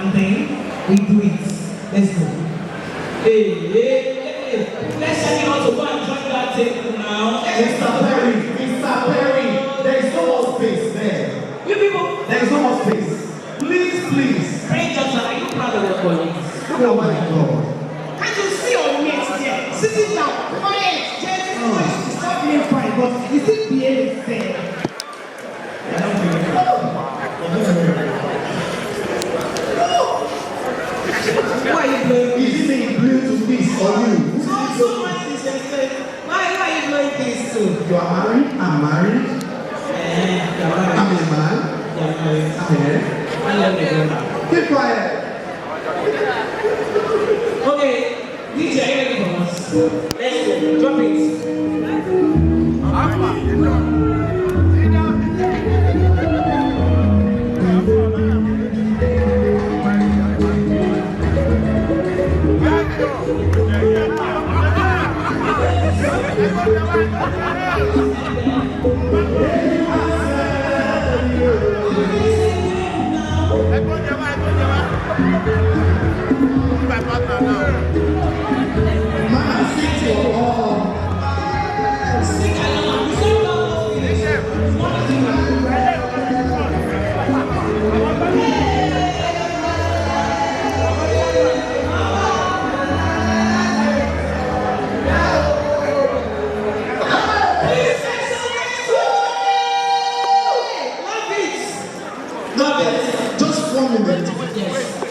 and then we do it. Let's go. Hey. Let's send you out to go and join that table now. Mr. Perry, there is no more space there. You people, there is no more space. Please. Pray, Johnson, are you proud of your colleagues? Oh my God. Can't you see your mates there? Sitting down, quiet, just stop being quiet, but you still behave fair. Why are you blowing? Is it being blue to this or you? So much disrespect. Why are you blowing this too? You are married? I'm married. I'm a man. You're married. I'm here. Keep quiet. Okay, DJ, are you ready for us? Let's go. Drop it.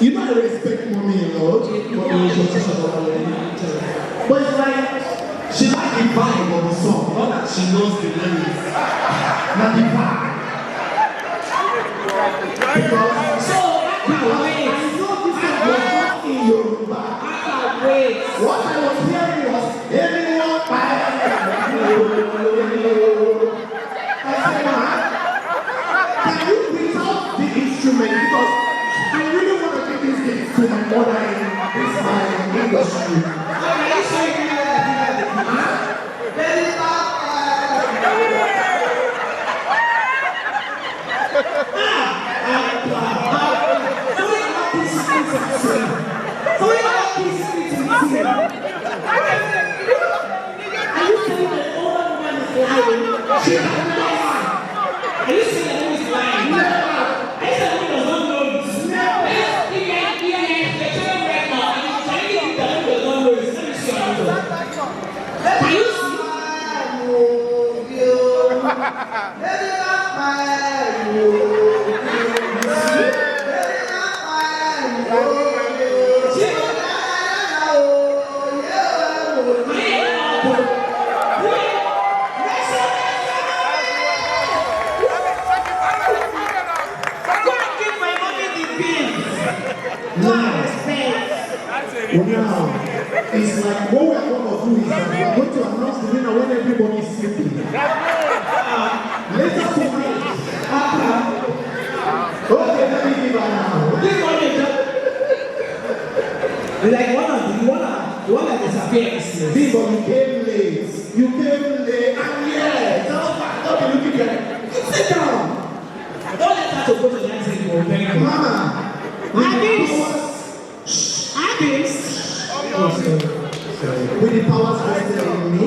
You know I respect mommy a lot, but it's like she likes the vibe of the song, not that she knows the lyrics. Not the vibe. Because I know this song was not in Yoruba. What I was hearing was everyone by can you bring out the instrument? Because I really want to give this gift to my mother in my industry. Now, it's like what we're going to do is that we're going to announce the winner when everybody is sleeping. Later tonight, okay, let me give her now. Like one that disappears. People, you came late. And yes, don't be looking at it. Sit down. Don't let her to go to the next thing. Mama. With the powers rested in me.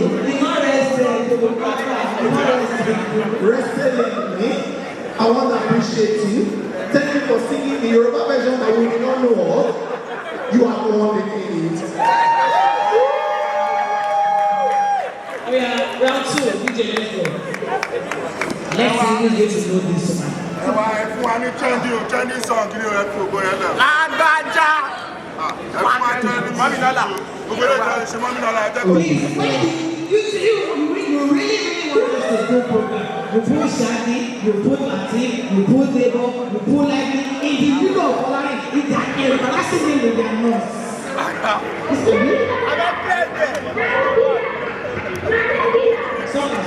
Rested in me. I want to appreciate you. Thank you for singing the Yoruba version that we did not know of. You are the one that did it. Round 2, DJ, let's go. Let's see who's going to know this song. If you want to change this song, you have to go ahead. Please, you really want us to do program. You put Shani, you put Latin, you put Debo, you put like in the middle of following, it's an everlasting name with their nose. Song is